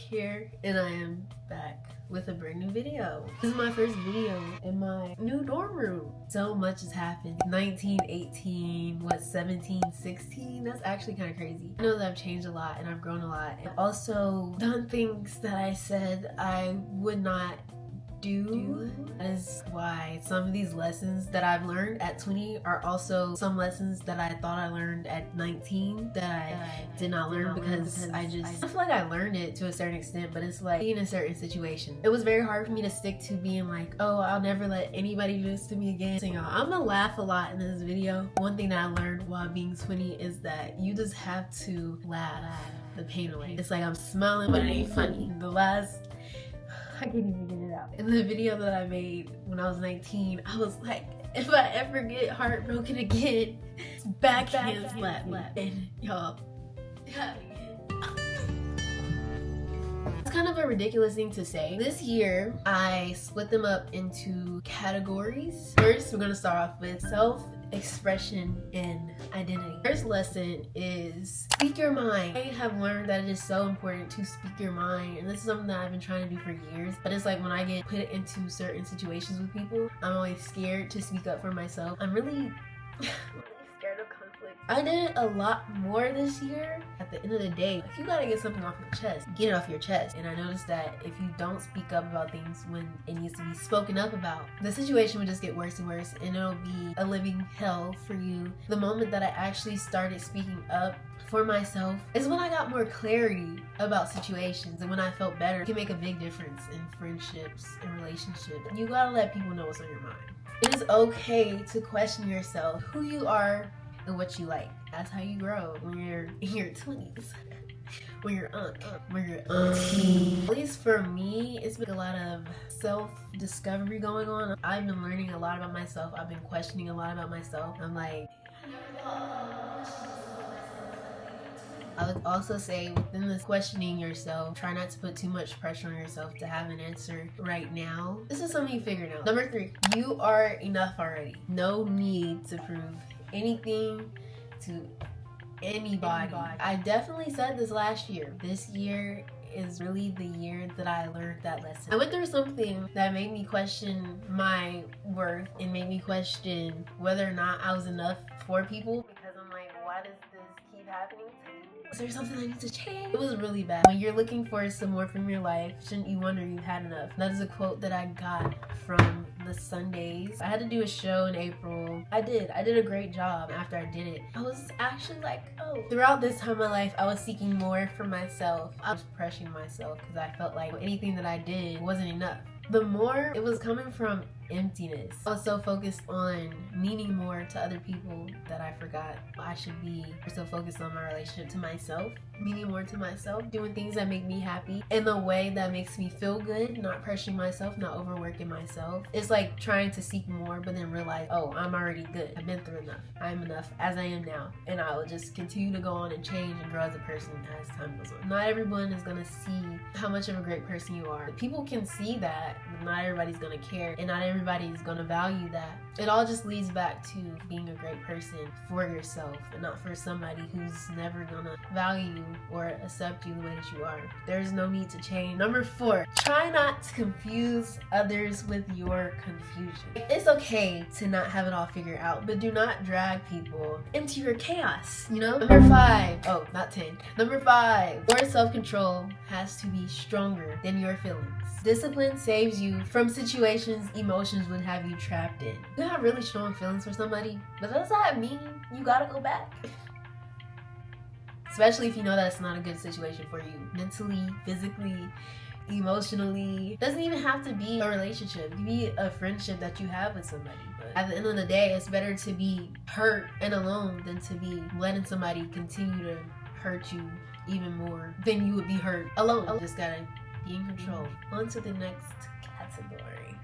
here, and I am back with a brand new video. This is my first video in my new dorm room. So much has happened. 19, 18, 17, 16? That's actually kind of crazy. I know that I've changed a lot and I've grown a lot. I've also done things that I said I would not do. That is why some of these lessons that I've learned at 20 are also some lessons that I thought I learned at 19 that I did not learn because I feel like I learned it to a certain extent, but it's like in a certain situation. It was very hard for me to stick to being like, oh, I'll never let anybody do this to me again. So, y'all, I'm gonna laugh a lot in this video. One thing that I learned while being 20 is that you just have to laugh the pain away. It's like I'm smiling, but it ain't funny. I can't even get it out. In the video that I made when I was 19, I was like, if I ever get heartbroken again, backhand slap me. And y'all, it's kind of a ridiculous thing to say. This year, I split them up into categories. First, we're gonna start off with self-expression and identity. First lesson is speak your mind. I have learned that it is so important to speak your mind, and this is something that I've been trying to do for years, but it's like when I get put into certain situations with people, I'm always scared to speak up for myself. I'm really scared of conflict. I did a lot more this year. At the end of the day, if you gotta get something off your chest, get it off your chest. And I noticed that if you don't speak up about things when it needs to be spoken up about, the situation would just get worse and worse, and it'll be a living hell for you. The moment that I actually started speaking up for myself is when I got more clarity about situations, and when I felt better. It can make a big difference in friendships and relationships. You gotta let people know what's on your mind. It is okay to question yourself, who you are and what you like. That's how you grow when you're in your 20s. When you're auntie. At least for me, it's been a lot of self-discovery going on. I've been learning a lot about myself. I've been questioning a lot about myself. I'm like, I would also say within this questioning yourself, try not to put too much pressure on yourself to have an answer right now. This is something you figured out. Number 3, you are enough already. No need to prove anything to anybody. I definitely said this last year. This year is really the year that I learned that lesson. I went through something that made me question my worth and made me question whether or not I was enough for people, because I'm like, why does this keep happening to me? Is there something I need to change? It was really bad. When you're looking for some more from your life, shouldn't you wonder you've had enough? That is a quote that I got from the Sundays. I had to do a show in April. I did a great job. After I did it, I was actually like, oh. Throughout this time of my life, I was seeking more for myself. I was pressuring myself because I felt like anything that I did wasn't enough. The more, it was coming from emptiness. I was so focused on meaning more to other people that I forgot I should be so focused on my relationship to myself, meaning more to myself, doing things that make me happy in a way that makes me feel good, not pressuring myself, not overworking myself. It's like trying to seek more but then realize, oh, I'm already good. I've been through enough. I'm enough as I am now, and I will just continue to go on and change and grow as a person as time goes on. Not everyone is gonna see how much of a great person you are. People can see that, but not everybody's gonna care, and not everybody's gonna value that. It all just leads back to being a great person for yourself and not for somebody who's never gonna value you or accept you the way that you are. There's no need to change. Number 4, try not to confuse others with your confusion. It's okay to not have it all figured out, but do not drag people into your chaos, you know? Number 5, oh, not 10. Number 5, your self-control has to be stronger than your feelings. Discipline saves you from situations emotions would have you trapped in. You have really strong feelings for somebody, but does that mean you gotta go back? Especially if you know that it's not a good situation for you, mentally, physically, emotionally. It doesn't even have to be a relationship. It can be a friendship that you have with somebody. But at the end of the day, it's better to be hurt and alone than to be letting somebody continue to hurt you even more than you would be hurt alone. You just gotta be in control. On to the next category.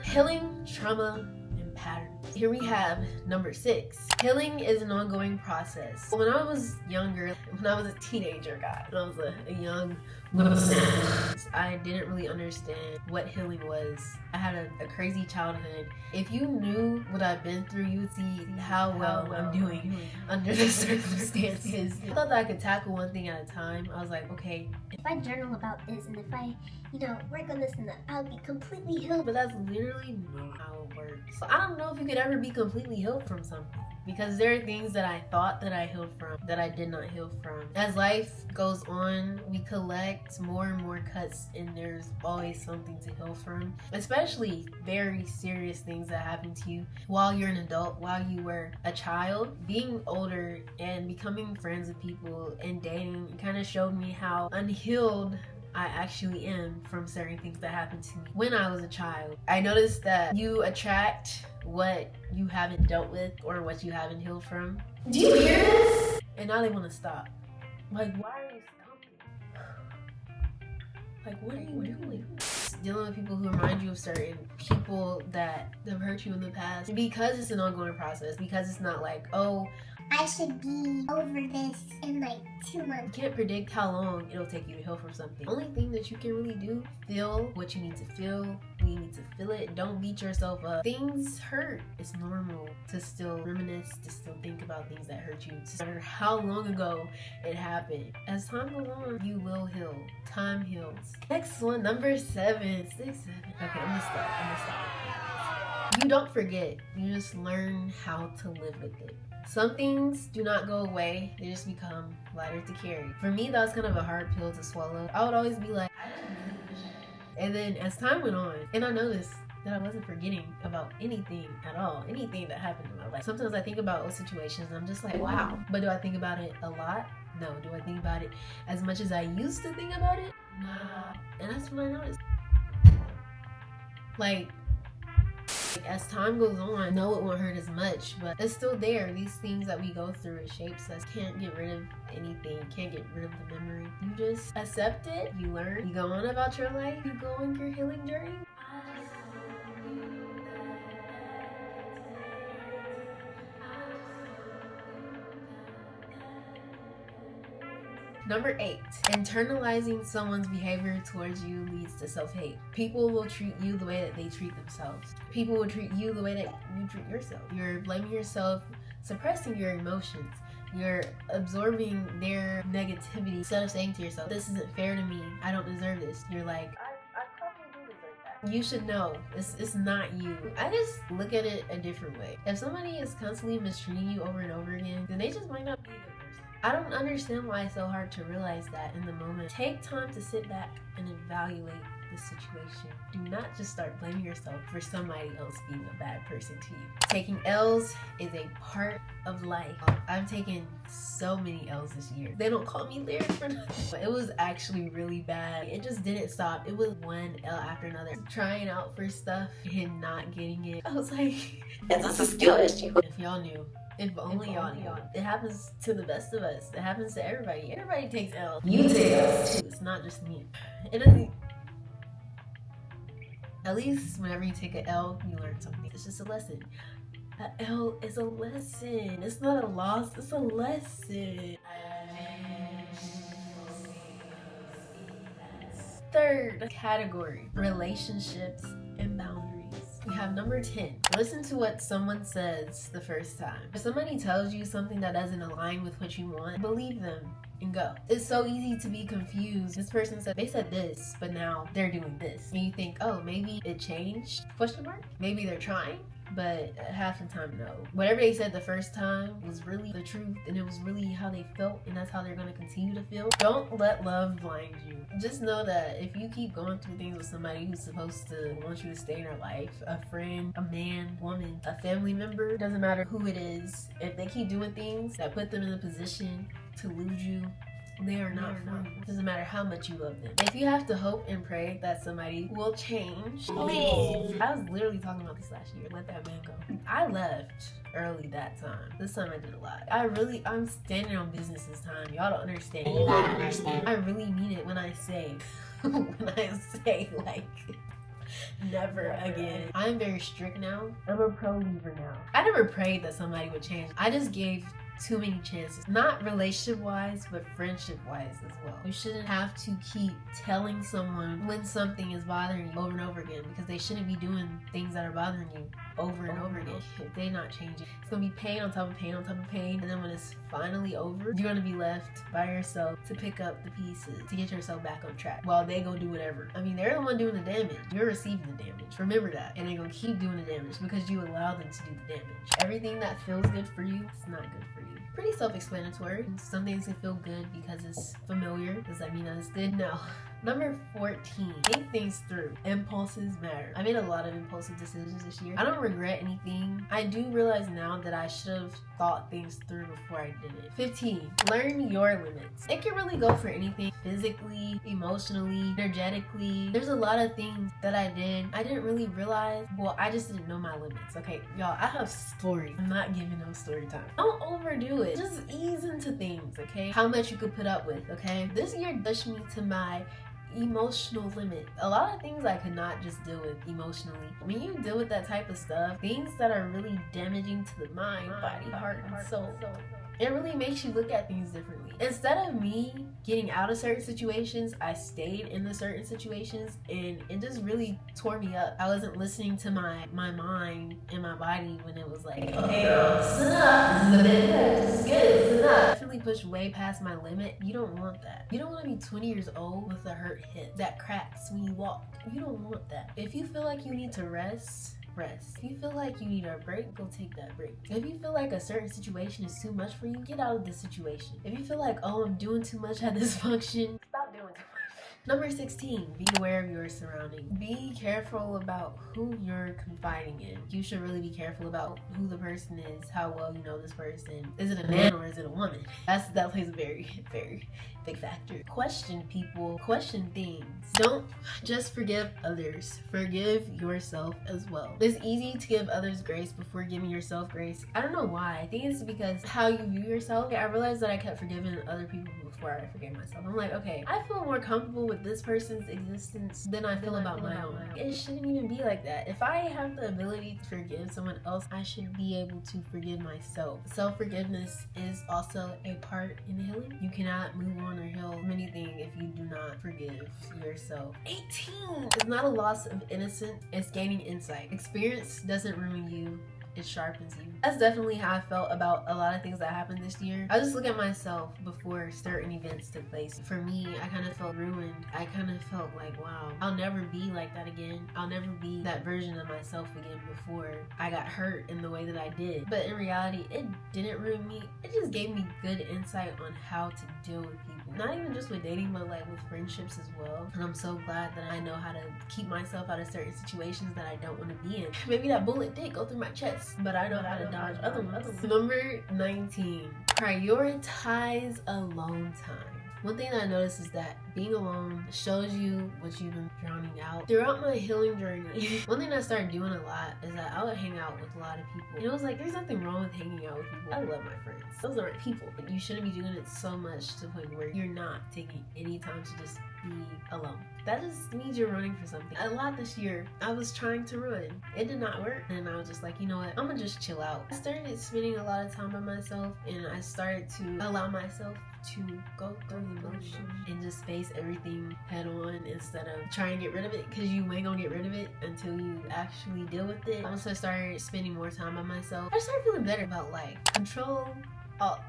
Healing trauma and patterns. Here we have number 6. Healing is an ongoing process. When I was younger, when I was a teenager, when I was a young I didn't really understand what healing was. I had a crazy childhood. If you knew what I've been through, you would see how well I'm doing under the circumstances. I thought that I could tackle one thing at a time. I was like, okay, if I journal about this and if I, work on this and that, I'll be completely healed. But that's literally not how it works. So I don't know if you could ever be completely healed from something, because there are things that I thought that I healed from that I did not heal from. As life goes on, we collect more and more cuts, and there's always something to heal from, especially very serious things that happen to you while you're an adult, while you were a child. Being older and becoming friends with people and dating kind of showed me how unhealed I actually am from certain things that happened to me when I was a child. I noticed that you attract what you haven't dealt with or what you haven't healed from. Do you hear this? And now they want to stop. Like, why are you stopping? Like, what are you doing? Dealing with people who remind you of certain people that have hurt you in the past, because it's an ongoing process, because it's not like, oh, I should be over this in like 2 months. You can't predict how long it'll take you to heal from something. The only thing that you can really do, feel what you need to feel when you need to feel it. Don't beat yourself up. Things hurt. It's normal to still reminisce, to still think about things that hurt you, no matter how long ago it happened. As time goes on, you will heal. Time heals. Next one, number 7. 6, 7. Okay, I'm gonna stop. You don't forget. You just learn how to live with it. Some things do not go away, they just become lighter to carry. For me, that was kind of a hard pill to swallow. I would always be like, I just really wish I could. And then as time went on, and I noticed that I wasn't forgetting about anything at all, anything that happened in my life. Sometimes I think about those situations and I'm just like, wow. But do I think about it a lot? No. Do I think about it as much as I used to think about it? No. And that's when I noticed. Like, as time goes on, I know it won't hurt as much, but it's still there. These things that we go through, it shapes us. Can't get rid of anything. Can't get rid of the memory. You just accept it. You learn. You go on about your life. You go on your healing journey. Number 8, internalizing someone's behavior towards you leads to self-hate. People will treat you the way that they treat themselves. People will treat you the way that you treat yourself. You're blaming yourself, suppressing your emotions. You're absorbing their negativity instead of saying to yourself, this isn't fair to me. I don't deserve this. You're like, I probably do deserve that. You should know, it's not you. I just look at it a different way. If somebody is constantly mistreating you over and over again, then they just might not be a good person. I don't understand why it's so hard to realize that in the moment. Take time to sit back and evaluate the situation. Do not just start blaming yourself for somebody else being a bad person to you. Taking L's is a part of life. I've taken so many L's this year. They don't call me lyric for nothing. But it was actually really bad. It just didn't stop. It was one L after another. Trying out for stuff and not getting it. I was like, it's a skill issue. If y'all knew. If only y'all knew. It happens to the best of us. It happens to everybody. Everybody takes L. You take L's too. It's not just me. It doesn't. At least whenever you take an L, you learn something. It's just a lesson. An L is a lesson. It's not a loss. It's a lesson. Third category: relationships and boundaries. We have number 10. Listen to what someone says the first time. If somebody tells you something that doesn't align with what you want, believe them and go. It's so easy to be confused. This person said, they said this, but now they're doing this. And you think, oh, maybe it changed? Question mark? Maybe they're trying? But half the time, no. Whatever they said the first time was really the truth, and it was really how they felt, and that's how they're going to continue to feel. Don't let love blind you. Just know that if you keep going through things with somebody who's supposed to want you to stay in their life, a friend, a man, woman, a family member, doesn't matter who it is, if they keep doing things that put them in a position to lose you, they are not for you. It doesn't matter how much you love them. If you have to hope and pray that somebody will change, leave. I was literally talking about this last year. Let that man go. I left early that time. This time I did a lot. I'm standing on business this time. Y'all don't understand. You gotta understand. I really mean it when I say, like, never again. I'm very strict now. I'm a pro believer now. I never prayed that somebody would change. I just gave too many chances. Not relationship wise, but friendship wise as well. You shouldn't have to keep telling someone when something is bothering you over and over again, because they shouldn't be doing things that are bothering you over and over again. If they're not changing, it's gonna be pain on top of pain on top of pain, and then when it's finally over, you're gonna be left by yourself to pick up the pieces to get yourself back on track while they go do whatever. I mean, they're the one doing the damage. You're receiving the damage. Remember that. And they're gonna keep doing the damage because you allow them to do the damage. Everything that feels good for you, it's not good for you. Pretty self-explanatory. Some things can feel good because it's familiar. Does that mean that it's good? No. Number 14, think things through. Impulses matter. I made a lot of impulsive decisions this year. I don't regret anything. I do realize now that I should have thought things through before I did it. 15, learn your limits. It can really go for anything, physically, emotionally, energetically. There's a lot of things that I didn't really realize. Well, I just didn't know my limits. Okay, y'all, I have stories. I'm not giving no story time. Don't overdo it. Just ease into things, okay? How much you could put up with, okay? This year pushed me to my emotional limit. A lot of things I could not just deal with emotionally. When you deal with that type of stuff, things that are really damaging to the mind, body, heart, and soul, it really makes you look at things differently. Instead of me getting out of certain situations, I stayed in the certain situations, and it just really tore me up. I wasn't listening to my mind and my body when it was like, okay, this is enough, this is a bit, this is good, this is enough. Definitely pushed way past my limit. You don't want that. You don't want to be 20 years old with a hurt hip that cracks when you walk. You don't want that. If you feel like you need to rest. If you feel like you need a break, go take that break. If you feel like a certain situation is too much for you, get out of the situation. If you feel like, oh, I'm doing too much at this function, stop doing too much. Number 16, be aware of your surroundings. Be careful about who you're confiding in. You should really be careful about who the person is, how well you know this person. Is it a man or is it a woman? That plays a very, very big factor. Question people, question things. Don't just forgive others. Forgive yourself as well. It's easy to give others grace before giving yourself grace. I don't know why. I think it's because how you view yourself. I realized that I kept forgiving other people before I forgave myself. I'm like, okay, I feel more comfortable with this person's existence than I feel about my own. It shouldn't even be like that. If I have the ability to forgive someone else, I should be able to forgive myself. Self-forgiveness is also a part in healing. You cannot move on or heal anything if you do not forgive yourself. 18 is not a loss of innocence, it's gaining insight. Experience doesn't ruin you, it sharpens you. That's definitely how I felt about a lot of things that happened this year. I just look at myself before certain events took place. For me, I kind of felt ruined. I kind of felt like, wow, I'll never be like that again. I'll never be that version of myself again before I got hurt in the way that I did. But in reality, it didn't ruin me. It just gave me good insight on how to deal with people. Not even just with dating, but like with friendships as well. And I'm so glad that I know how to keep myself out of certain situations that I don't want to be in. Maybe that bullet did go through my chest, but I know how to dodge other ones. Number 19, prioritize alone time. One thing that I noticed is that being alone shows you what you've been drowning out. Throughout my healing journey, one thing I started doing a lot is that I would hang out with a lot of people. And it was like, there's nothing wrong with hanging out with people. I love my friends. Those are my people. But you shouldn't be doing it so much to the point where you're not taking any time to just be alone. That just means you're running for something. A lot this year, I was trying to run. It did not work. And I was just like, you know what? I'm gonna just chill out. I started spending a lot of time by myself, and I started to allow myself to go through the motion and just face everything head on instead of trying to get rid of it, because you ain't gonna get rid of it until you actually deal with it. Once I started spending more time by myself, I started feeling better about life. Control, alt,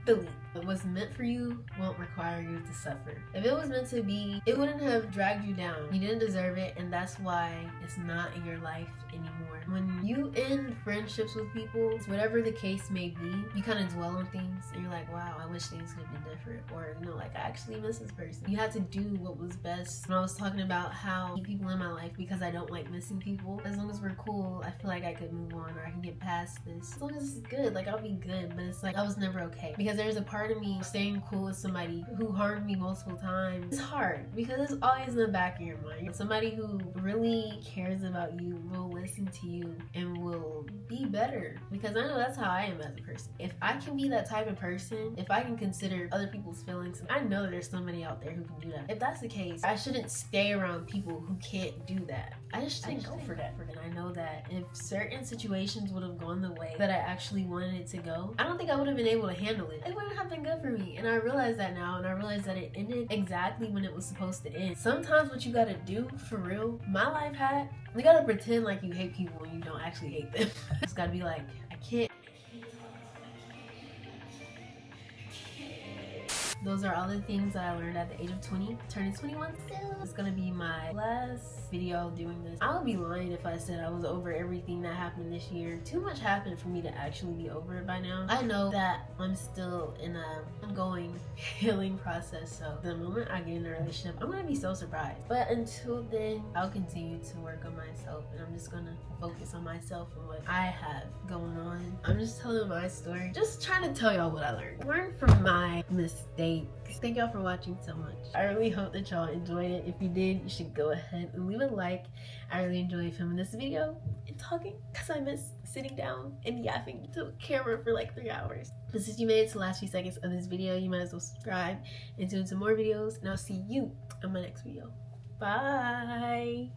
delete. What's meant for you won't require you to suffer. If it was meant to be, it wouldn't have dragged you down. You didn't deserve it, and that's why it's not in your life anymore. When you end friendships with people, whatever the case may be, you kind of dwell on things and you're like, wow, I wish things could have been different, or you know, like, I actually miss this person. You have to do what was best. When I was talking about how I keep people in my life because I don't like missing people, as long as we're cool, I feel like I could move on, or I can get past this. As long as it's good, like, I'll be good. But it's like I was never okay, because there's a part part of me staying cool with somebody who harmed me multiple times is hard because it's always in the back of your mind. Somebody who really cares about you will listen to you and will be better, because I know that's how I am as a person. If I can be that type of person, if I can consider other people's feelings, I know that there's somebody out there who can do that. If that's the case, I shouldn't stay around people who can't do that. I just shouldn't go for that. And I know that if certain situations would have gone the way that I actually wanted it to go, I don't think I would have been able to handle it. It wouldn't have been good for me. And I realize that now, and I realize that it ended exactly when it was supposed to end. Sometimes what you gotta do for real, my life hack, you gotta pretend like you hate people when you don't actually hate them. It's gotta be like, I can't. Those are all the things that I learned at the age of 20, turning 21 soon. It's gonna be my last video doing this. I would be lying if I said I was over everything that happened this year. Too much happened for me to actually be over it by now. I know that I'm still in a ongoing healing process, so the moment I get in a relationship, I'm gonna be so surprised. But until then, I'll continue to work on myself, and I'm just gonna focus on myself and what I have going on. I'm just telling my story, just trying to tell y'all what I learned. Learn from my mistakes. Thank y'all for watching so much. I really hope that y'all enjoyed it. If you did, you should go ahead and leave a like. I really enjoyed filming this video and talking because I miss sitting down and yapping to a camera for like 3 hours. But since you made it to the last few seconds of this video, you might as well subscribe and tune into more videos, and I'll see you on my next video. Bye.